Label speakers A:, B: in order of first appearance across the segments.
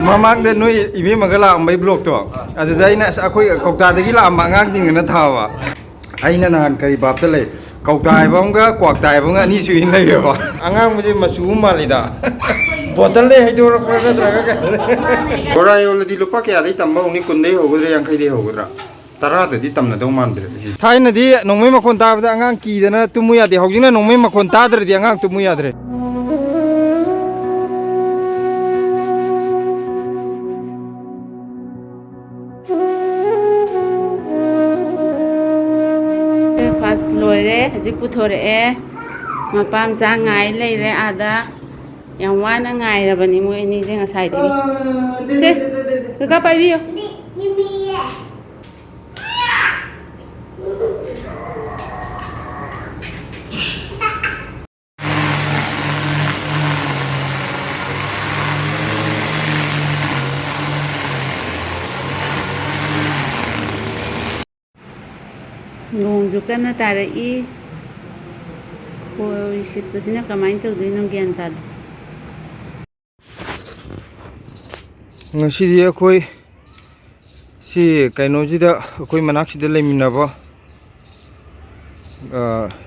A: ꯃꯃꯥꯡꯗ ꯅꯣꯏ ꯏꯕꯦꯝ ꯑꯃꯒ ꯂꯥꯛꯑꯝꯕꯩ ꯕ꯭ꯂꯣꯛꯇꯣ ꯑꯗꯨꯗ ꯑꯩꯅ ꯑꯩꯈꯣꯏ ꯀꯧꯇꯥꯗꯒꯤ ꯂꯥꯛꯑꯝꯕ ꯑꯉꯥꯡꯁꯤꯡꯒꯅ ꯊꯥꯕ ꯑꯩꯅ ꯅꯍꯥꯟ ꯀꯔꯤ ꯚꯥꯞꯇ ꯂꯩ ꯀꯧꯇꯥ ꯍꯥꯏꯕ ꯑꯃꯒ ꯀ꯭ꯋꯥꯛꯇꯥ ꯍꯥꯏꯕ ꯑꯃꯒ ꯑꯅꯤ ꯁꯨꯏꯅ ꯂꯩꯌꯦꯕ ꯑꯉꯥꯡꯕꯁꯦ ꯃꯆꯨ ꯑꯃ ꯃꯥꯜꯂꯤꯗ ꯕꯣꯇꯜꯗꯩ ꯍꯩꯗꯣꯔꯛꯄ꯭ꯔꯥ ꯅꯠꯇ꯭ꯔꯒ ꯕꯣꯔꯥ ꯌꯣꯜꯂꯗꯤ ꯂꯨꯄꯥ ꯀꯌꯥꯗꯩ ꯇꯝꯕ ꯍꯧꯅꯤ 10ꯗꯩ ꯍꯧꯒꯗ꯭ꯔꯥ 50ꯗꯩ ꯍꯧꯒꯗ꯭ꯔꯥ 10ꯗꯗꯤ ꯇꯝꯅꯗꯧ ꯃꯥꯟꯗ꯭ꯔꯦ ꯊꯥꯏꯅꯗꯤ ꯅꯣꯡꯃꯩ ꯃꯈꯣꯟ ꯇꯥꯕꯗ ꯑꯉꯥꯡ ꯀꯤꯗꯅ ꯇꯨꯝꯃꯨ ꯌꯥꯗꯦ ꯍꯧꯖꯤꯛꯅ ꯅꯣꯡꯃꯩ ꯃꯈꯣꯟ ꯇꯥꯗ꯭ꯔꯗꯤ ꯑꯉꯥꯡ ꯇꯨꯝꯃꯨ ꯌꯥꯗ꯭ꯔꯦ
B: ꯐꯥꯁ ꯂꯣꯏꯔꯦ ꯍꯧꯖꯤꯛ ꯄꯨꯊꯣꯔꯛꯑꯦ ꯃꯄꯥꯝꯆꯥ ꯉꯥꯏ ꯂꯩꯔꯦ ꯑꯥꯗ ꯌꯥꯝ ꯋꯥꯅ ꯉꯥꯏꯔꯕꯅꯤ ꯃꯣꯏ ꯑꯅꯤꯁꯦ ꯉꯁꯥꯏꯗꯒꯤ ꯁꯦ ꯀꯀꯥ ꯄꯥꯏꯕꯤꯌꯣ ꯅꯣꯡꯁꯨ ꯀꯟꯅ ꯇꯥꯔꯛꯏ ꯈꯣꯏ ꯁꯤꯠꯄꯁꯤꯅ ꯀꯃꯥꯏꯅ ꯇꯧꯗꯣꯏꯅꯣ ꯒ꯭ꯌꯥꯟ ꯇꯥꯗꯦ
A: ꯉꯁꯤꯗꯤ ꯑꯩꯈꯣꯏ ꯁꯤ ꯀꯩꯅꯣꯁꯤꯗ ꯑꯩꯈꯣꯏ ꯃꯅꯥꯛꯁꯤꯗ ꯂꯩꯃꯤꯟꯅꯕ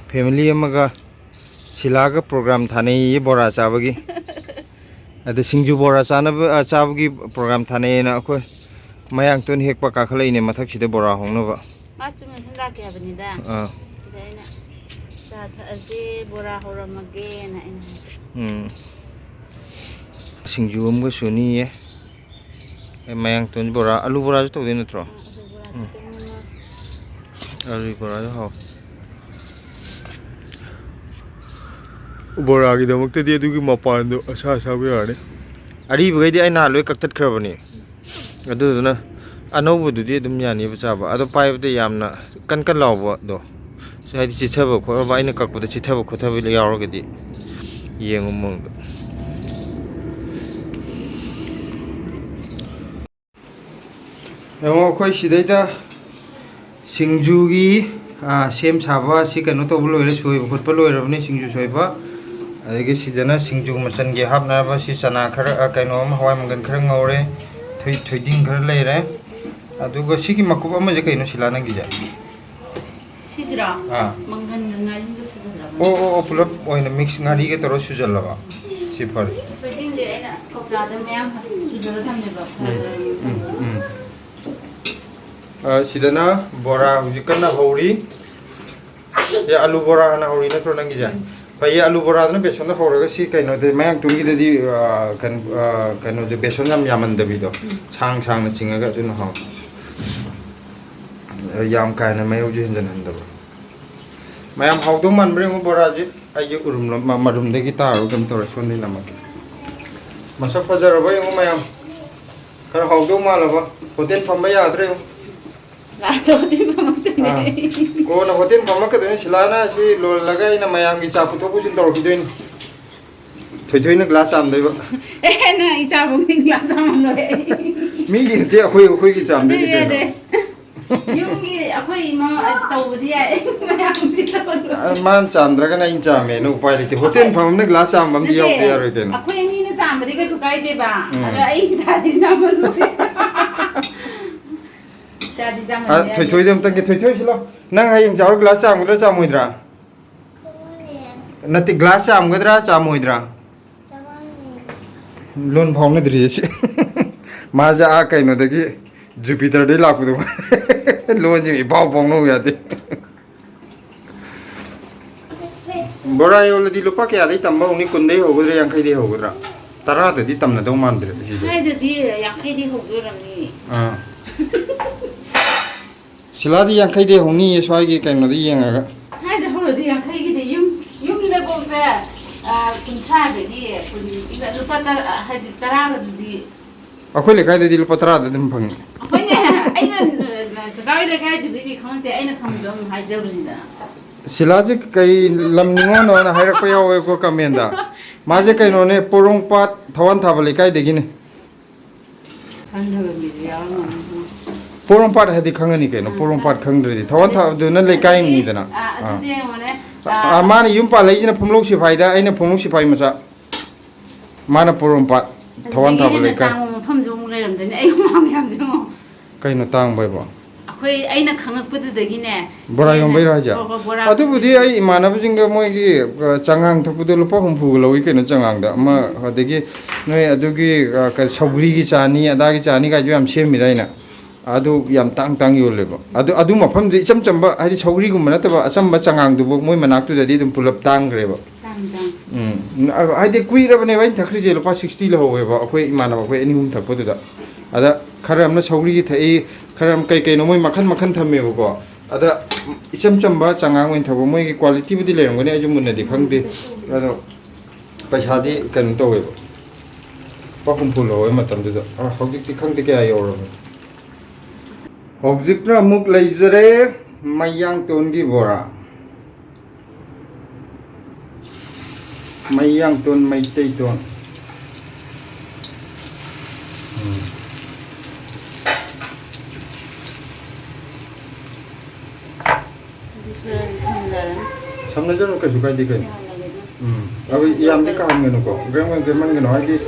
A: ꯐꯦꯃꯤꯂꯤ ꯑꯃꯒ ꯁꯤꯂꯥꯒ ꯄ꯭ꯔꯣꯒ꯭ꯔꯥꯝ ꯊꯥꯅꯩꯌꯦ ꯕꯣꯔꯥ ꯆꯥꯕꯒꯤ ꯑꯗ ꯁꯤꯡꯖꯨ ꯕꯣꯔꯥ ꯆꯥꯕꯒꯤ ꯄ꯭ꯔꯣꯒ꯭ꯔꯥꯝ ꯊꯥꯅꯩꯌꯦꯅ ꯑꯩꯈꯣꯏ ꯃꯌꯥꯡꯇꯣꯟ ꯍꯦꯛꯄ ꯀꯥꯈꯠꯂꯛꯏꯅꯦ ꯃꯊꯛꯁꯤꯗ ꯕꯣꯔꯥ ꯍꯧꯅꯕ
B: ꯃꯥ ꯆꯨꯝꯅ ꯁꯨꯝ ꯂꯥꯛꯀꯦ ꯍꯥꯏꯕꯅꯤꯗ ꯑꯗ ꯑꯩꯅ ꯆꯥ ꯊꯛꯑꯁꯤ ꯕꯣꯔꯥ ꯍꯧꯔꯝꯃꯒꯦꯅ ꯑꯩꯅ
A: ꯁꯤꯡꯖꯨ ꯑꯃꯒ ꯁꯨꯅꯤꯌꯦ ꯃꯌꯥꯡꯇꯣꯟ ꯕꯣꯔꯥ ꯑꯂꯨ ꯕꯣꯔꯥꯁꯨ ꯇꯧꯗꯣꯏ ꯅꯠꯇ꯭ꯔꯣ ꯑꯂꯨ ꯕꯣꯔꯥꯁꯨ ꯍꯥꯎ ꯕꯣꯔꯥꯒꯤꯗꯃꯛꯇꯗꯤ ꯑꯗꯨꯒꯤ ꯃꯄꯥꯟꯗꯣ ꯑꯁꯥ ꯑꯁꯥꯕ ꯌꯥꯔꯅꯤ ꯑꯔꯤꯕꯈꯩꯗꯤ ꯑꯩ ꯅꯍꯥꯟ ꯂꯣꯏ ꯀꯛꯊꯠꯈ꯭ꯔꯕꯅꯤ ꯑꯗꯨꯗꯨꯅ ꯑꯅꯧꯕꯗꯨꯗꯤ ꯑꯗꯨꯝ ꯌꯥꯅꯤꯕ ꯆꯥꯕ ꯑꯗꯣ ꯄꯥꯏꯕꯗ ꯌꯥꯝꯅ ꯀꯟ ꯂꯥꯎꯕꯗꯣ ꯍꯥꯏꯗꯤ ꯆꯤꯊꯕ ꯈꯣꯠꯂꯕ ꯑꯩꯅ ꯀꯛꯄꯗ ꯆꯤꯊꯕ ꯈꯣꯠꯊꯕ ꯌꯥꯎꯔꯒꯗꯤ ꯌꯦꯡꯉꯨ ꯃꯑꯣꯡꯗ ꯌꯦꯡꯉꯣ ꯑꯩꯈꯣꯏ ꯁꯤꯗꯩꯗ ꯁꯤꯡꯖꯨꯒꯤ ꯁꯦꯝ ꯁꯥꯕ ꯁꯤ ꯀꯩꯅꯣ ꯇꯧꯕ ꯂꯣꯏꯔꯦ ꯁꯣꯏꯕ ꯈꯣꯠꯄ ꯂꯣꯏꯔꯕꯅꯤ ꯁꯤꯡꯖꯨ ꯁꯣꯏꯕ ꯑꯗꯒꯤ ꯁꯤꯗꯅ ꯁꯤꯡꯖꯨ ꯃꯆꯟꯒꯤ ꯍꯥꯞꯅꯕ ꯁꯤ ꯆꯅꯥ ꯈꯔ ꯀꯩꯅꯣ ꯑꯃ ꯍꯋꯥꯏ ꯃꯪꯒꯟ ꯈꯔ ꯉꯧꯔꯦ ꯊꯣꯏꯗꯤꯡ ꯈꯔ ꯂꯩꯔꯦ ꯑꯗꯨꯒ ꯁꯤꯒꯤ ꯃꯀꯨꯞ ꯑꯃꯁꯦ ꯀꯩꯅꯣ ꯁꯤꯂꯥ ꯅꯪꯒꯤꯁꯦ
B: ꯁꯤꯁꯤꯔꯣ ꯃꯪꯒꯟꯒ ꯉꯥꯔꯤꯒ ꯁꯨꯖꯜꯂꯕ
A: ꯑꯣ ꯄꯨꯂꯞ ꯑꯣꯏꯅ ꯃꯤꯛꯁ ꯉꯥꯔꯤꯒ ꯇꯧꯔ ꯁꯨꯖꯜꯂꯕ ꯁꯤ ꯐꯔꯦ
B: ꯊꯣꯏꯗꯤꯡꯁꯦ ꯑꯩꯅ ꯀꯧꯇꯥꯗ ꯃꯌꯥꯝ ꯁꯨꯖꯜꯂ ꯊꯝꯃꯦꯕ
A: ꯁꯤꯗꯅ ꯕꯣꯔꯥ ꯍꯧꯖꯤꯛ ꯀꯟꯅ ꯍꯧꯔꯤ ꯑꯂꯨ ꯕꯣꯔꯥ ꯍꯥꯟꯅ ꯍꯧꯔꯤ ꯅꯠꯇ꯭ꯔꯣ ꯅꯪꯒꯤꯁꯦ ꯐꯩꯌꯦ ꯑꯂꯨ ꯕꯣꯔꯥꯗꯨꯅ ꯕꯦꯁꯣꯟꯗ ꯍꯧꯔꯒ ꯁꯤ ꯀꯩꯅꯣꯗꯤ ꯃꯌꯥꯡꯇꯨꯡꯒꯤꯗꯗꯤ ꯀꯩꯅꯣꯁꯦ ꯕꯦꯁꯣꯟ ꯌꯥꯝ ꯌꯥꯝꯃꯟꯗꯕꯤꯗꯣ ꯁꯥꯡꯅ ꯆꯤꯡꯉꯒ ꯑꯗꯨꯅ ꯍꯥꯎ ꯌꯥꯝ ꯀꯥ ꯍꯦꯟꯅ ꯃꯌꯧꯁꯨ ꯍꯦꯟꯖꯟꯍꯟꯗꯕ ꯃꯌꯥꯝ ꯍꯥꯎꯗꯧ ꯃꯥꯟꯕ꯭ꯔꯥ ꯌꯦꯡꯉꯣ ꯕꯣꯔꯥꯁꯤ ꯑꯩꯒꯤ ꯃꯔꯨꯝꯗꯒꯤ ꯇꯥꯔꯣ ꯀꯩꯅꯣ ꯇꯧꯔꯦ ꯁꯣꯟꯗꯩ ꯅꯝꯃꯒꯦ ꯃꯁꯛ ꯐꯖꯔꯕ ꯌꯦꯡꯉꯣ ꯃꯌꯥꯝ ꯈꯔ ꯍꯥꯎꯗꯧ ꯃꯥꯜꯂꯕ ꯍꯣꯇꯦꯜ ꯐꯝꯕ ꯌꯥꯗ꯭ꯔꯦ ꯌꯦꯡꯉꯣ ꯀꯣꯟꯅ ꯍꯣꯇꯦꯜ ꯐꯝꯃꯛꯀꯗꯣꯏꯅꯤ ꯁꯤꯂꯥꯅ ꯁꯤ ꯂꯣꯜꯂꯒ ꯑꯩꯅ ꯃꯌꯥꯝꯒꯤ ꯆꯥ ꯄꯨꯊꯣꯛ ꯄꯨꯁꯤꯟ ꯇꯧꯔꯛꯈꯤꯗꯣꯏꯅꯤ ꯊꯣꯏꯊꯣꯏꯅ ꯒ꯭ꯂꯥꯁ ꯆꯥꯝꯗꯣꯏꯕ
B: ꯅꯪ ꯏꯆꯥꯕꯨꯡꯗꯤ ꯒ꯭ꯂꯥꯁ ꯆꯥꯝꯃꯝꯂꯣꯏ
A: ꯃꯤꯒꯤ ꯅꯠꯇꯦ ꯑꯩꯈꯣꯏꯒꯤ ꯆꯥꯝꯗꯣꯏꯅꯤ ꯀꯩꯅꯣ
B: ꯌꯨꯝꯒꯤ ꯑꯩꯈꯣꯏ ꯏꯃꯥ ꯇꯧꯕꯗꯤ ꯌꯥꯏ ꯃꯌꯥꯝꯗꯤ
A: ꯃꯥꯅ ꯆꯥꯝꯗ꯭ꯔꯒꯅ ꯑꯩꯅ ꯆꯥꯝꯃꯦꯅ ꯎꯄꯥꯏ ꯂꯩꯇꯦ ꯍꯣꯇꯦꯜ ꯐꯝꯕꯅ ꯒ꯭ꯂꯥꯁ ꯆꯥꯝꯕ ꯑꯃꯗꯤ ꯌꯥꯎꯗ ꯌꯥꯔꯣꯏ ꯀꯩꯅꯣ
B: ꯑꯩꯈꯣꯏ ꯑꯅꯤꯅ ꯆꯥꯝꯕꯗꯤ ꯀꯩꯁꯨ ꯀꯥꯏꯗꯦꯕ ꯑꯗꯣ ꯑꯩ ꯏꯆꯥꯗꯤ ꯆꯥꯝꯃꯜꯂꯣꯏ
A: ꯊꯣꯏꯊꯣꯏꯗ ꯑꯝꯇꯪꯒꯤ ꯊꯣꯏꯊꯣꯏ ꯁꯤꯂꯣ ꯅꯪ ꯍꯌꯦꯡ ꯆꯥꯎꯔ ꯒ꯭ꯂꯥꯁ ꯆꯥꯝꯒꯗ꯭ꯔꯥ ꯆꯥꯝꯃꯣꯏꯗ꯭ꯔꯥ ꯅꯠꯇꯦ ꯒ꯭ꯂꯥꯁ ꯆꯥꯝꯒꯗ꯭ꯔꯥ ꯆꯥꯝꯃꯣꯏꯗ꯭ꯔꯥ ꯂꯣꯟ ꯐꯥꯎꯅꯗ꯭ꯔꯤꯌꯦ ꯁꯤ ꯃꯥꯁꯦ ꯀꯩꯅꯣꯗꯒꯤ ꯖꯨꯄꯤꯇꯔꯗꯒꯤ ꯂꯥꯛꯄꯗꯣ ꯂꯣꯟꯁꯤ ꯏꯐꯥꯎ ꯐꯥꯎꯅꯧ ꯌꯥꯗꯦ ꯕꯣꯔꯥ ꯌꯣꯜꯂꯗꯤ ꯂꯨꯄꯥ ꯀꯌꯥꯗꯩ ꯇꯝꯕ ꯍꯧꯅꯤ 10ꯗꯩ ꯍꯧꯒꯗ꯭ꯔꯥ 50ꯗꯩ ꯍꯧꯒꯗ꯭ꯔꯥ 10ꯗꯗꯤ ꯇꯝꯅꯗꯧ ꯃꯥꯟꯗ꯭ꯔꯦ ꯁꯤꯗꯤ
B: ꯍꯥꯏꯗꯗꯤ 50ꯗꯤ ꯍꯧꯗꯣꯏꯔꯝꯅꯤ
A: ꯁꯤꯂꯥꯗꯤ 50ꯗꯩ ꯍꯧꯅꯤꯌꯦ ꯁ꯭ꯋꯥꯏꯒꯤ ꯀꯩꯅꯣꯗ ꯌꯦꯡꯉꯒ
B: ꯍꯥꯏꯗ ꯍꯧꯔꯗꯤ 50ꯒꯤꯗꯤ ꯌꯨꯝꯗ ꯄꯣꯛꯇ 30ꯗꯒꯤ ꯂꯨꯄꯥ ꯍꯥꯏꯗꯤ 10ꯒꯗꯨꯗꯤ
A: ꯑꯩꯈꯣꯏ ꯂꯩꯀꯥꯏꯗꯗꯤ ꯂꯨꯄꯥ 10ꯗ ꯑꯗꯨꯝ ꯐꯪꯉꯤ
B: ꯍꯣꯏꯅꯦ ꯑꯩꯅ ꯀꯀꯥꯒꯤ ꯂꯩꯀꯥꯏꯗꯨꯗꯤ ꯈꯪꯗꯦ ꯑꯩꯅ ꯈꯪꯕꯗꯣ ꯑꯃꯨꯛ ꯍꯥꯏꯖꯕꯅꯤꯗ
A: ꯁꯤꯂꯥꯁꯦ ꯀꯩ ꯂꯝꯅꯤꯉꯣꯅꯣꯅ ꯍꯥꯏꯔꯛꯄ ꯌꯥꯎꯋꯦꯀꯣ ꯀꯃꯦꯟꯗ ꯃꯥꯁꯦ ꯀꯩꯅꯣꯅꯦ ꯄꯣꯔꯣꯡꯄꯥꯠ ꯊꯋꯥꯟ ꯊꯥꯕ ꯂꯩꯀꯥꯏꯗꯒꯤꯅꯦ ꯄꯣꯔꯣꯝꯄꯥꯠ ꯍꯥꯏꯗꯤ ꯈꯪꯉꯅꯤ ꯀꯩꯅꯣ ꯄꯣꯔꯣꯝꯄꯥꯠ ꯈꯪꯗ꯭ꯔꯗꯤ ꯊꯋꯥꯟ ꯊꯥꯕꯗꯨꯅ ꯂꯩꯀꯥꯏ ꯑꯃꯅꯤꯗꯅ ꯃꯥꯅ ꯌꯨꯝ ꯄꯥꯜꯂꯛꯏꯁꯤꯅ ꯄꯨꯡꯂꯧ ꯁꯤꯐꯥꯏꯗ ꯑꯩꯅ ꯄꯨꯡꯂꯧ ꯁꯤꯐꯥꯏ ꯃꯆꯥ ꯃꯥꯅ ꯄꯣꯔꯣꯝꯄꯥꯠ ꯊꯋꯥꯟ ꯊꯥꯕ ꯂꯩꯀꯥꯏ
B: ꯃꯐꯝꯁꯨ
A: ꯀꯩꯅꯣ ꯇꯥꯡꯕꯩꯕꯣ
B: ꯑꯩꯈꯣꯏ ꯑꯩꯅ ꯈꯪꯉꯛꯄꯗꯨꯗꯒꯤꯅꯦ
A: ꯕꯣꯔꯥ ꯌꯣꯟꯕꯩꯔꯣ ꯍꯥꯏꯁꯦ ꯑꯗꯨꯕꯨꯗꯤ ꯑꯩ ꯏꯃꯥꯟꯅꯕꯁꯤꯡꯒ ꯃꯣꯏꯒꯤ ꯆꯉꯥꯡ ꯊꯛꯄꯗꯣ ꯂꯨꯄꯥ 60ꯒ ꯂꯧꯏ ꯀꯩꯅꯣ ꯆꯉꯥꯡꯗ ꯑꯃ ꯑꯗꯒꯤ ꯅꯣꯏ ꯑꯗꯨꯒꯤ ꯁꯧꯒ꯭ꯔꯤꯒꯤ ꯆꯥꯅꯤ ꯑꯗꯥꯒꯤ ꯆꯥꯅꯤ ꯀꯥꯏꯁꯨ ꯌꯥꯝ ꯁꯦꯝꯃꯤꯗ ꯑꯩꯅ ꯑꯗꯨ ꯌꯥꯝ ꯇꯥꯡ ꯌꯣꯜꯂꯦꯕ ꯑꯗꯨ ꯃꯐꯝꯗꯨ ꯏꯆꯝ ꯆꯝꯕ ꯍꯥꯏꯗꯤ ꯁꯧꯒ꯭ꯔꯤꯒꯨꯝꯕ ꯅꯠꯇꯕ ꯑꯆꯝꯕ ꯆꯉꯥꯡꯗꯨꯕꯨ ꯃꯣꯏ ꯃꯅꯥꯛꯇꯨꯗꯗꯤ ꯑꯗꯨꯝ ꯄꯨꯂꯞ ꯇꯥꯡꯈ꯭ꯔꯦꯕ ꯍꯥꯏꯗꯤ ꯀꯨꯏꯔꯕꯅꯦꯕ ꯑꯩꯅ ꯊꯛꯈ꯭ꯔꯤꯁꯦ ꯂꯨꯄꯥ 60 ꯂꯧꯍꯧꯋꯦꯕ ꯑꯩꯈꯣꯏ ꯏꯃꯥꯟꯅꯕ ꯑꯩꯈꯣꯏ ꯑꯅꯤ ꯑꯍꯨꯝ ꯊꯛꯄꯗꯨꯗ ꯑꯗ ꯈꯔ ꯑꯃꯅ ꯁꯧꯒ꯭ꯔꯤꯒꯤ ꯊꯛꯏ ꯈꯔ ꯑꯃ ꯀꯩꯅꯣ ꯃꯣꯏ ꯃꯈꯟ ꯊꯝꯃꯦꯕꯀꯣ ꯑꯗ ꯏꯆꯝ ꯆꯝꯕ ꯆꯉꯥꯡ ꯑꯣꯏꯅ ꯊꯛꯄ ꯃꯣꯏꯒꯤ ꯀ꯭ꯋꯥꯂꯤꯇꯤꯕꯨꯗꯤ ꯂꯩꯔꯝꯒꯅꯤ ꯑꯩꯁꯨ ꯃꯨꯟꯅꯗꯤ ꯈꯪꯗꯦ ꯑꯗꯣ ꯄꯩꯁꯥꯗꯤ ꯀꯩꯅꯣ ꯇꯧꯋꯦꯕ ꯂꯨꯄꯥ 60 ꯂꯧꯋꯦ ꯃꯇꯝꯗꯨꯗ ꯍꯧꯖꯤꯛꯇꯤ ꯈꯪꯗꯦ ꯀꯌꯥ ꯌꯧꯔꯕꯅꯤ ꯍꯧꯖꯤꯛꯅ ꯑꯃꯨꯛ ꯂꯩꯖꯔꯦ ꯃꯌꯥꯡꯇꯣꯟꯒꯤ ꯕꯣꯔꯥ ꯃꯌꯥꯡꯇꯣꯟ ꯃꯩꯇꯩꯇꯣꯟ ꯁꯝꯅꯖꯔꯣ ꯀꯩꯁꯨ ꯀꯥꯏꯗꯦ ꯀꯩꯅꯣ ꯑꯗꯨ ꯌꯥꯝꯗꯤ ꯀꯥꯍꯟꯒꯅꯨꯀꯣ ꯒ꯭ꯔꯦꯃꯟꯒꯅꯨ ꯍꯥꯏꯗꯤ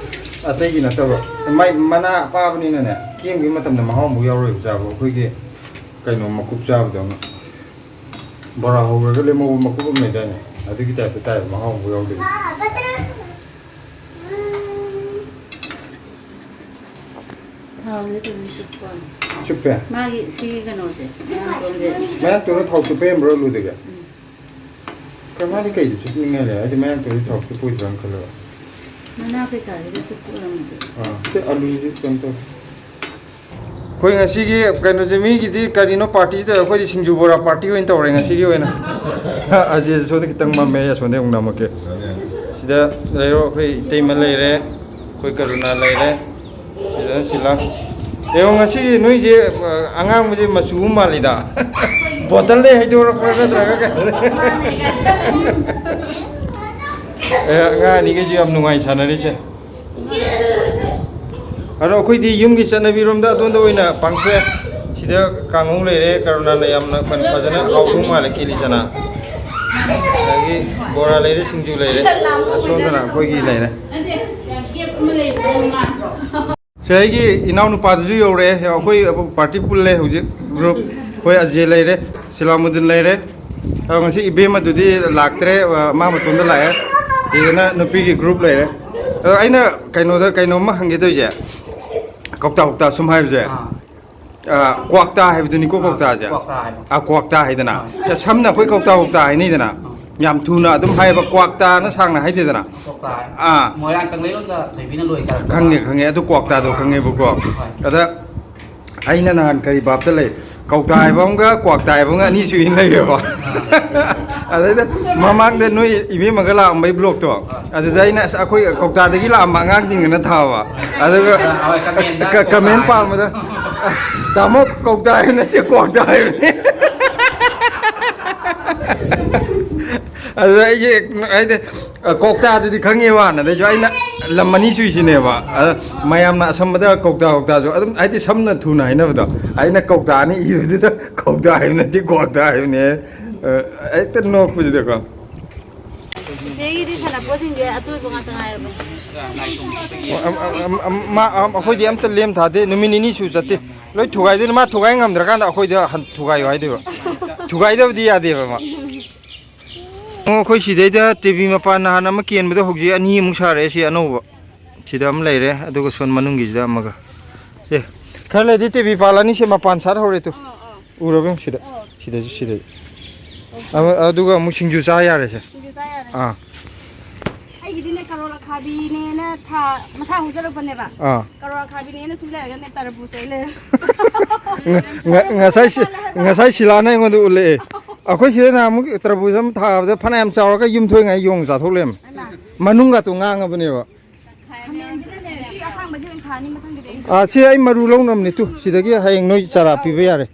A: ꯑꯇꯩꯒꯤ ꯅꯠꯇꯕ ꯃꯅꯥ ꯄꯥꯕꯅꯤꯅꯅꯦ ꯀꯦꯝꯒꯤ ꯃꯇꯝꯗ ꯃꯍꯥꯎ ꯑꯃꯨꯛ ꯌꯥꯎꯔꯣꯏꯕ ꯆꯥꯕ ꯑꯩꯈꯣꯏꯒꯤ ꯀꯩꯅꯣ ꯃꯀꯨꯞ ꯆꯥꯕꯗꯧꯅ ꯕꯣꯔꯥ ꯍꯧꯔꯒ ꯂꯦꯝꯍꯧꯕ ꯃꯀꯨꯞ ꯑꯃ ꯂꯩꯗꯥꯏꯅꯦ ꯑꯗꯨꯒꯤ ꯇꯥꯏꯞꯇ ꯇꯥꯏꯕ ꯃꯍꯥꯎ ꯑꯃꯨꯛ ꯌꯥꯎꯗꯣꯏꯅꯤ ꯆꯨꯞꯄꯦ
B: ꯃꯥꯒꯤ ꯁꯤꯒꯤ ꯀꯩꯅꯣꯁꯦ
A: ꯃꯌꯥꯡꯇꯣꯟꯗ ꯊꯥꯎ ꯆꯨꯞꯄ ꯌꯥꯝꯕ꯭ꯔꯣ ꯑꯂꯨꯗꯒꯤ ꯀꯃꯥꯏꯅ ꯀꯩꯗ ꯆꯨꯞꯅꯤꯡꯉꯥꯏ ꯂꯩ ꯍꯥꯏꯗꯤ ꯃꯌꯥꯡꯇꯣꯟꯗ ꯊꯥꯎ ꯆꯨꯞꯄꯣꯏꯗ꯭ꯔꯥꯅ ꯈꯜꯂꯒ
B: ꯃꯅꯥ ꯀꯩꯀꯥꯁꯤꯗ ꯆꯨꯞꯄ ꯑꯣꯏꯔꯝꯃꯗꯤ
A: ꯑꯂꯨꯁꯤ ꯀꯩꯅꯣ ꯇꯧ ꯑꯩꯈꯣꯏ ꯉꯁꯤꯒꯤ ꯀꯩꯅꯣꯁꯦ ꯃꯤꯒꯤꯗꯤ ꯀꯔꯤꯅꯣ ꯄꯥꯔꯇꯤꯁꯤꯗ ꯑꯩꯈꯣꯏꯗꯤ ꯁꯤꯡꯖꯨ ꯕꯣꯔꯥ ꯄꯥꯔꯇꯤ ꯑꯣꯏꯅ ꯇꯧꯔꯦ ꯉꯁꯤꯒꯤ ꯑꯣꯏꯅ ꯑꯖꯦ ꯁꯣꯝꯗ ꯈꯤꯇꯪ ꯃꯝꯃꯦ ꯑꯁꯣꯝꯗ ꯑꯃꯨꯛ ꯅꯝꯃꯛꯀꯦ ꯁꯤꯗ ꯂꯩꯔꯣ ꯑꯩꯈꯣꯏ ꯏꯇꯩꯃ ꯂꯩꯔꯦ ꯑꯩꯈꯣꯏ ꯀरुणꯥ ꯂꯩꯔꯦ ꯁꯤꯗ ꯁꯤꯂꯥ ꯌꯦꯡꯉꯣ ꯉꯁꯤꯒꯤ ꯅꯣꯏꯁꯦ ꯑꯉꯥꯡꯕꯁꯦ ꯃꯆꯨ ꯑꯃ ꯃꯥꯜꯂꯤꯗ ꯕꯣꯇꯜꯗꯩ ꯍꯩꯗꯣꯔꯛꯄ꯭ꯔꯥ ꯅꯠꯇ꯭ꯔꯒ ꯑꯉꯥꯡ ꯑꯅꯤꯈꯩꯁꯨ ꯌꯥꯝ ꯅꯨꯡꯉꯥꯏ ꯁꯥꯟꯅꯔꯤꯁꯦ ꯑꯗꯣ ꯑꯩꯈꯣꯏꯗꯤ ꯌꯨꯝꯒꯤ ꯆꯠꯅꯕꯤꯔꯣꯝꯗ ꯑꯗꯣꯝꯗ ꯑꯣꯏꯅ ꯄꯥꯡꯊꯣꯛꯑꯦ ꯁꯤꯗ ꯀꯥꯡꯍꯧ ꯂꯩꯔꯦ ꯀरुণꯥꯅ ꯌꯥꯝꯅ ꯐꯖꯅ ꯍꯥꯎꯗꯧ ꯃꯥꯜꯂꯦ ꯀꯤꯂꯤ ꯆꯅꯥ ꯑꯗꯒꯤ ꯕꯣꯔꯥ ꯂꯩꯔꯦ ꯁꯤꯡꯖꯨ ꯂꯩꯔꯦ ꯑꯁꯣꯝꯗꯅ ꯑꯩꯈꯣꯏꯒꯤ ꯂꯩꯔꯦ ꯁꯤ ꯑꯩꯒꯤ ꯏꯅꯥꯎꯅꯨꯄꯥꯗꯨꯁꯨ ꯌꯧꯔꯛꯑꯦ ꯑꯩꯈꯣই ꯄꯥꯔꯇꯤ ꯄꯨꯜꯂꯦ ꯍꯧꯖꯤꯛ ꯒ꯭ꯔꯨꯞ ꯑꯩꯈꯣꯏ ꯑꯖꯦ ꯂꯩꯔꯦ ꯁꯤꯂꯥꯃꯨꯗꯤꯟ ꯂꯩꯔꯦ ꯉꯁꯤ ꯏꯕꯦꯝꯃꯗꯨꯗꯤ ꯂꯥꯛꯇ꯭ꯔꯦ ꯃꯥ ꯃꯇꯣꯝꯗ ꯂꯥꯛꯑꯦ ꯁꯤꯗꯅ ꯅꯨꯄꯤꯒꯤ ꯒ꯭ꯔꯨꯞ ꯂꯩꯔꯦ ꯑꯗꯣ ꯑꯩꯅ ꯀꯩꯅꯣꯝꯃ ꯍꯪꯒꯦ ꯇꯧꯔꯤꯁꯦ ꯀꯧꯇꯥ ꯁꯨꯝ ꯍꯥꯏꯕꯁꯦ ꯀ꯭ꯋꯥꯛꯇꯥ ꯍꯥꯏꯕꯗꯨꯅꯤꯀꯣ ꯀꯧꯇꯥꯁꯦ ꯀ꯭ꯋꯥꯛꯇꯥ ꯍꯥꯏꯗꯅ ꯁꯝꯅ ꯑꯩꯈꯣꯏ ꯀꯧꯇꯥ ꯍꯥꯏꯅꯩꯗꯅ ꯌꯥꯝ ꯊꯨꯅ ꯑꯗꯨꯝ ꯍꯥꯏꯌꯦꯕ ꯀ꯭ꯋꯥꯛꯇꯥꯅ ꯁꯥꯡꯅ ꯍꯥꯏꯗꯦꯗꯅ
C: ꯃꯣꯏꯔꯥꯡ ꯀꯪꯂꯩꯔꯣꯝꯗ ꯊꯣꯏꯕꯤꯅ ꯂꯣꯏ
A: ꯈꯪꯉꯦ ꯑꯗꯨ ꯀ꯭ꯋꯥꯛꯇꯥꯗꯣ ꯈꯪꯉꯦꯕꯀꯣ ꯑꯗ ꯑꯩꯅ ꯅꯍꯥꯟ ꯀꯔꯤ ꯕꯥꯞꯇ ꯂꯩ ꯀꯧꯇꯥ ꯍꯥꯏꯕ ꯑꯃꯒ ꯀ꯭ꯋꯥꯛꯇꯥ ꯍꯥꯏꯕ ꯑꯃꯒ ꯑꯅꯤ ꯁꯨꯏꯅ ꯂꯩꯌꯦꯕ ꯑꯗꯩꯗ ꯃꯃꯥꯡꯗ ꯅꯣꯏ ꯏꯕꯦꯝꯃꯒ ꯂꯥꯛꯑꯝꯕꯩ ꯕ꯭ꯂꯣꯛꯇꯣ ꯑꯗꯨꯗ ꯑꯩꯅ ꯑꯩꯈꯣꯏ ꯀꯧꯇꯥꯗꯒꯤ ꯂꯥꯛꯑꯝꯕ ꯑꯉꯥꯡꯁꯤꯡꯒꯅ ꯊꯥꯕ ꯑꯗꯨꯒ ꯀꯃꯦꯟ ꯄꯥꯝꯕꯗ ꯇꯥꯃꯣ ꯀꯧꯇꯥ ꯍꯥꯏꯕ ꯅꯠꯇꯦ ꯀ꯭ꯋꯥꯛꯇꯥ ꯍꯥꯏꯕꯅꯤ ꯑꯗꯨꯗ ꯑꯩꯁꯦ ꯍꯥꯏꯗꯤ ꯀꯧꯇꯥꯗꯨꯗꯤ ꯈꯪꯉꯦꯕ ꯍꯥꯟꯅꯗꯩꯁꯨ ꯑꯩꯅ ꯂꯝ ꯑꯅꯤ ꯁꯨꯏꯁꯤꯅꯦꯕ ꯑꯗ ꯃꯌꯥꯝꯅ ꯑꯁꯝꯕꯗ ꯀꯧꯇꯥꯁꯨ ꯑꯗꯨꯝ ꯍꯥꯏꯗꯤ ꯁꯝꯅ ꯊꯨꯅ ꯍꯥꯏꯅꯕꯗꯣ ꯑꯩꯅ ꯀꯧꯇꯥꯅꯤ ꯏꯕꯗꯨꯗ ꯀꯧꯇꯥ ꯍꯥꯏꯕ ꯅꯠꯇꯦ ꯀ꯭ꯋꯥꯛꯇꯥ ꯍꯥꯏꯕꯅꯦ ꯍꯦꯛꯇ ꯅꯣꯛꯄꯁꯤꯗꯀꯣ
B: ꯏꯆꯦꯒꯤꯗꯤ ꯁꯥꯟꯅꯄꯣꯠꯁꯤꯡꯁꯦ ꯑꯇꯣꯏꯕ ꯉꯥꯛꯇ ꯉꯥꯏꯔꯕꯅꯤ
A: ꯑꯩꯈꯣꯏꯗꯤ ꯑꯝꯇ ꯂꯦꯝ ꯊꯥꯗꯦ ꯅꯨꯃꯤꯠ ꯅꯤꯅꯤꯁꯨ ꯆꯠꯇꯦ ꯂꯣꯏ ꯊꯨꯒꯥꯏꯗꯣꯏꯅꯤ ꯃꯥ ꯊꯨꯒꯥꯏ ꯉꯝꯗ꯭ꯔꯀꯥꯟꯗ ꯑꯩꯈꯣꯏꯗ ꯊꯨꯒꯥꯏꯌꯨ ꯍꯥꯏꯗꯣꯏꯕ ꯊꯨꯒꯥꯏꯗꯕꯗꯤ ꯌꯥꯗꯦꯕ ꯃꯥ ꯑꯩꯈꯣꯏ ꯁꯤꯗꯩꯗ ꯇꯤꯚꯤ ꯃꯄꯥꯟ ꯅꯍꯥꯟ ꯑꯃ ꯀꯦꯟꯕꯗ ꯍꯧꯖꯤꯛ ꯑꯅꯤꯃꯨꯛ ꯁꯥꯔꯛꯑꯦ ꯁꯤ ꯑꯅꯧꯕ ꯁꯤꯗ ꯑꯃ ꯂꯩꯔꯦ ꯑꯗꯨꯒ ꯁꯣꯟ ꯃꯅꯨꯡꯒꯤꯁꯤꯗ ꯑꯃꯒ ꯈꯔ ꯂꯩꯗꯤ ꯇꯤꯚꯤ ꯄꯥꯜꯂꯅꯤ ꯁꯤ ꯃꯄꯥꯟ ꯁꯥꯠ ꯍꯧꯔꯦ ꯇꯨ ꯎꯔꯕ ꯁꯤꯗꯁꯨ ꯑꯗꯨꯒ ꯑꯃꯨꯛ ꯁꯤꯡꯖꯨ ꯆꯥ ꯌꯥꯔꯦꯁꯦ
D: ꯑꯩꯒꯤꯗꯤꯅꯦ ꯀꯔꯣꯂꯥ ꯈꯥꯕꯤꯅꯦꯅ ꯃꯁꯥ ꯍꯧꯖꯔꯛꯄꯅꯦꯕ ꯀꯔꯣꯂꯥ ꯈꯥꯕꯤꯅꯦꯅ ꯁꯨꯝ ꯂꯩꯔꯒꯅꯦ ꯇꯔꯕꯨꯁ ꯑꯣꯏ ꯂꯩꯔꯦ
A: ꯉꯁꯥꯏ ꯁꯤꯂꯥꯅ ꯑꯩꯉꯣꯟꯗ ꯎꯠꯂꯛꯑꯦ ꯑꯩꯈꯣꯏ ꯁꯤꯗ ꯅꯍꯥꯟꯃꯨꯛ ꯇꯔꯕꯨꯁ ꯑꯃ ꯊꯥꯕꯗ ꯐꯅꯌꯥꯝ ꯆꯥꯎꯔꯒ ꯌꯨꯝꯊꯣꯏꯉꯥꯏ ꯌꯣꯡ ꯆꯥꯊꯣꯛ ꯂꯩꯔꯝꯃꯦ ꯃꯅꯨꯡꯒꯇꯣ ꯉꯥꯡꯉꯕꯅꯦꯕ ꯁꯤ ꯑꯩ ꯃꯔꯨ ꯂꯧꯅꯕꯅꯦ ꯇꯨ ꯁꯤꯗꯒꯤ ꯍꯌꯦꯡ ꯅꯣꯏ ꯆꯥꯔꯥ ꯄꯤꯕ ꯌꯥꯔꯦ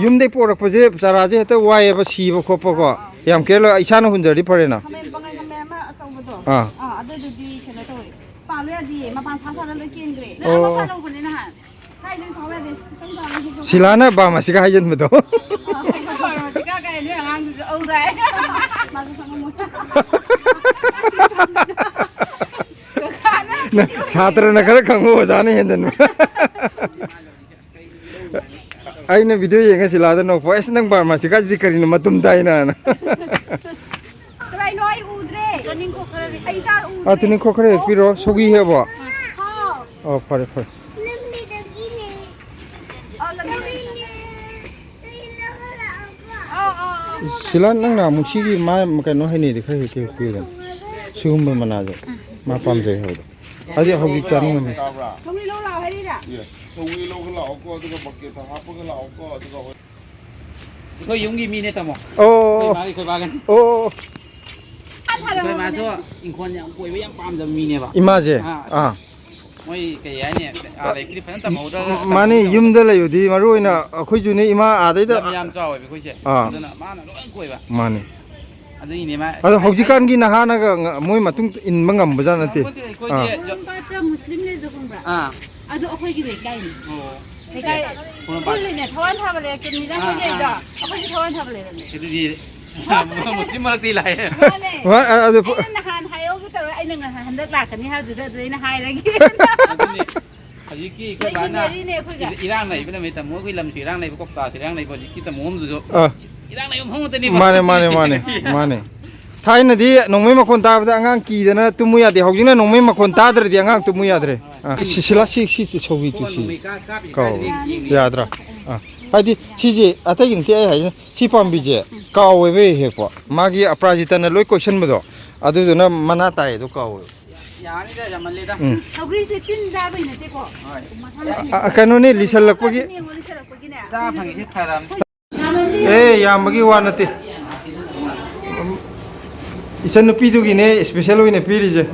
A: ꯌꯨꯝꯗꯩ ꯄꯣꯔꯛꯄꯁꯦ ꯆꯥꯔꯥꯁꯦ ꯍꯦꯛꯇ ꯋꯥꯏꯑꯦꯕ ꯁꯤꯕ ꯈꯣꯠꯄꯀꯣ ꯌꯥꯝ ꯀꯦꯔ ꯏꯁꯥꯅ ꯍꯨꯟꯖꯔꯗꯤ ꯐꯔꯦꯅ
D: ꯑꯗꯨꯗꯨꯗꯤ ꯀꯩꯅꯣ ꯇꯧꯋꯦ ꯄꯥꯜꯂꯨ ꯌꯥꯗꯤꯌꯦ ꯃꯄꯥꯟ ꯁꯥ ꯂꯣꯏ ꯀꯦꯟꯈ꯭ꯔꯦ ꯂꯧꯕꯅꯦ ꯅꯍꯥꯟ ꯀꯥꯏꯗꯩ ꯁꯥꯎ ꯌꯥꯗꯦ
A: ꯁꯤꯂꯥꯅ ꯕꯥꯃꯁꯤꯒ ꯍꯥꯏꯖꯟꯕꯗꯣ
D: ꯃꯁꯤꯒ ꯀꯩ ꯅꯣꯏ ꯑꯉꯥꯡꯗꯨꯁꯨ ꯑꯧꯗꯥꯏ ꯃꯥꯁꯨ ꯈꯪꯉꯝꯃꯣꯏ
A: ꯁꯥꯇ꯭ꯔꯅ ꯈꯔ ꯈꯪꯕ ꯑꯣꯖꯥꯅ ꯍꯦꯟꯖꯟꯕ ꯑꯩꯅ ꯚꯤꯗꯤꯑꯣ ꯌꯦꯡꯉꯁꯤꯂꯥꯗ ꯅꯣꯛꯄ ꯑꯁ ꯅꯪ ꯐꯥꯔꯃꯥꯁꯤ ꯀꯔꯤꯅꯣ ꯃꯇꯨꯝ ꯇꯥꯏꯅ
D: ꯀꯔꯥꯏꯅꯣ ꯑꯩ ꯎꯗ꯭ꯔꯦ ꯇꯨꯅꯤꯡꯈꯣꯛ ꯈꯔ ꯑꯩ ꯏꯆꯥ ꯎꯗ꯭ꯔꯦ
A: ꯇꯨꯅꯤꯡꯈꯣꯛ ꯈꯔ ꯍꯦꯛ ꯄꯤꯔꯣ ꯁꯧꯒꯤ ꯍꯦꯛꯕꯣ
D: ꯍꯥꯎ
A: ꯑꯣ ꯐꯔꯦ ꯐꯔꯦ ꯁꯤꯂꯥ ꯅꯪꯅ ꯑꯃꯨꯛ ꯁꯤꯒꯤ ꯃꯥ ꯀꯩꯅꯣ ꯍꯩꯅꯩꯗꯤ ꯈꯔ ꯍꯦꯛ ꯄꯤꯌꯨꯗꯅ ꯁꯤꯒꯨꯝꯕ ꯃꯅꯥꯁꯦ ꯃꯥ ꯄꯥꯝꯖꯩ ꯍꯥꯏꯕꯗꯣ ꯍꯧꯖꯤꯛ ꯍꯧꯖꯤꯛ ꯆꯥꯅꯤꯡꯉꯝꯃꯤ
D: ꯁꯧꯒ꯭ꯔꯤ ꯂꯧ ꯂꯥꯛꯑꯣ ꯍꯥꯏꯔꯤꯔꯥ
E: ꯁꯧꯒ꯭ꯔꯤ ꯂꯧꯕ ꯂꯥꯛꯑꯣꯀꯣ ꯑꯗꯨꯒ ꯕꯛꯀꯦꯠꯇ ꯍꯥꯞꯄꯒ ꯂꯥꯛꯑꯣꯀꯣ ꯑꯗꯨꯒ
C: ꯑꯩꯈꯣꯏ ꯌꯨꯝꯒꯤ ꯃꯤꯅꯦ ꯇꯥꯃꯣ
A: ꯑꯣ
C: ꯑꯩꯈꯣꯏ ꯕꯥꯒꯅꯤ
A: ꯑꯣ
C: ꯑꯩꯈꯣꯏ ꯃꯥꯁꯨ ꯏꯪꯈꯣꯜ ꯌꯥꯝ ꯀꯣꯏꯕ ꯌꯥꯝ ꯄꯥꯝꯖꯕ ꯃꯤꯅꯦꯕ
A: ꯏꯃꯥꯁꯦ
C: ꯃꯣꯏ ꯀꯩ ꯍꯥꯏꯅꯤ ꯑꯥꯗꯒꯤꯗꯤ ꯐꯖꯅ ꯇꯝꯍꯧꯗ꯭ꯔꯒ
A: ꯃꯥꯅꯤ ꯌꯨꯝꯗ ꯂꯩꯕꯗꯤ ꯃꯔꯨ ꯑꯣꯏꯅ ꯑꯩꯈꯣꯏꯁꯨꯅꯦ ꯏꯃꯥ ꯑꯥꯗꯩꯗ
C: ꯂꯝ ꯌꯥꯝ ꯆꯥꯎꯋꯦꯕ ꯑꯩꯈꯣꯏꯁꯦ ꯑꯗꯨꯅ ꯃꯥꯅ ꯂꯣꯏ ꯀꯣꯏꯕ
A: ꯃꯥꯅꯤ
C: ꯑꯗꯨꯒꯤꯅꯦ ꯃꯥ
A: ꯑꯗꯣ ꯍꯧꯖꯤꯛꯀꯥꯟꯒꯤ ꯅꯍꯥꯅꯒ ꯃꯣꯏ ꯃꯇꯨꯡ ꯏꯟꯕ ꯉꯝꯕꯖꯥꯠ ꯅꯠꯇꯦ
D: ꯈꯣꯡꯕꯥꯠꯇ ꯃꯨꯁꯂꯤꯝ ꯂꯩꯕꯗꯣ ꯈꯪꯕ꯭ꯔꯥ ꯑꯗꯣ ꯑꯩꯈꯣꯏꯒꯤ ꯂꯩꯀꯥꯏꯅꯤ ꯂꯩꯀꯥꯏ ꯄꯨꯜꯂꯤꯅꯦ ꯊꯋꯥꯟ ꯊꯥꯕ ꯂꯩꯔꯛꯀꯅꯤꯗ ꯃꯣꯏ ꯂꯩꯗꯣ ꯑꯩꯈꯣꯏꯁꯨ ꯊꯋꯥꯟ ꯊꯥꯕ ꯂꯩꯔꯝꯃꯦ
C: ꯑꯗꯨꯗꯤ ꯃꯨꯁꯂꯤꯝ ꯃꯔꯛꯇꯤ ꯂꯥꯛꯑꯦ
D: ꯑꯩꯅ ꯅꯍꯥꯟ ꯍꯥꯏꯌꯣꯒ ꯇꯧꯔ ꯑꯩꯅ ꯉꯍꯥꯟ ꯍꯟꯗꯛ ꯂꯥꯛꯀꯅꯤ ꯍꯥꯏꯕꯗꯨꯗ ꯑꯗꯨ ꯑꯩꯅ ꯍꯥꯏꯔꯒꯦ
C: ꯍꯧꯖꯤꯛꯀꯤ ꯑꯩꯈꯣꯏ ꯕꯥꯅ ꯏꯔꯥꯡ ꯂꯩꯕ ꯅꯨꯃꯤꯠ ꯇꯥꯃꯣ ꯑꯩꯈꯣꯏ ꯂꯝꯁꯨ ꯏꯔꯥꯡ ꯂꯩꯕ ꯀꯧꯇꯥꯁꯨ ꯏꯔꯥꯡ ꯂꯩꯕ ꯍꯧꯖꯤꯛꯀꯤ ꯇꯥꯃꯣ ꯑꯃꯗꯨꯁꯨ ꯏꯔꯥꯡ ꯂꯩꯕ ꯃꯐꯝ ꯉꯥꯛꯇꯅꯦꯕ
A: ꯃꯥꯅꯦ ꯊꯥꯏꯅꯗꯤ ꯅꯣꯡꯃꯩ ꯃꯈꯣꯟ ꯇꯥꯕꯗ ꯑꯉꯥꯡ ꯀꯤꯗꯅ ꯇꯨꯝꯃꯨ ꯌꯥꯗꯦ ꯍꯧꯖꯤꯛꯅ ꯅꯣꯡꯃꯩ ꯃꯈꯣꯟ ꯇꯥꯗ꯭ꯔꯗꯤ ꯑꯉꯥꯡ ꯇꯨꯝꯃꯨ ꯌꯥꯗ꯭ꯔꯦ ꯁꯤꯂꯥ ꯁꯤ ꯁꯧꯕꯤꯗꯨ ꯁꯤ ꯀꯥꯎ ꯌꯥꯗ꯭ꯔꯥ ꯍꯥꯏꯗꯤ ꯁꯤꯁꯦ ꯑꯇꯩꯒꯤ ꯅꯠꯇꯦ ꯑꯩ ꯍꯥꯏꯁꯤꯅ ꯁꯤ ꯄꯥꯝꯕꯤꯁꯦ ꯀꯥꯎꯋꯦꯕ ꯍꯦꯛꯄ ꯃꯥꯒꯤ ꯑꯄꯔꯥꯖꯤꯇꯅ ꯂꯣꯏ ꯀꯣꯏꯁꯟꯕꯗꯣ ꯑꯗꯨꯗꯨꯅ ꯃꯅꯥ ꯇꯥꯏꯗꯣ ꯀꯥꯎꯋꯦ
C: ꯌꯥꯅꯤꯗ ꯌꯥꯝꯃꯜꯂꯦꯗ
D: ꯁꯧꯒ꯭ꯔꯤꯁꯦ ꯇꯤꯟ ꯆꯥꯕꯩ ꯅꯠꯇꯦꯀꯣ
A: ꯀꯩꯅꯣꯅꯦ ꯂꯤꯁꯜꯂꯛꯄꯒꯤ
C: ꯆꯥ ꯐꯪꯉꯤꯁꯤ ꯐꯔꯝꯅꯤ
A: ꯌꯥꯝꯕꯒꯤ ꯋꯥ ꯅꯠꯇꯦ ꯏꯆꯟ ꯅꯨꯄꯤꯗꯨꯒꯤꯅꯦ ꯏꯁꯄꯦꯁꯦꯜ ꯑꯣꯏꯅ ꯄꯤꯔꯤꯁꯦ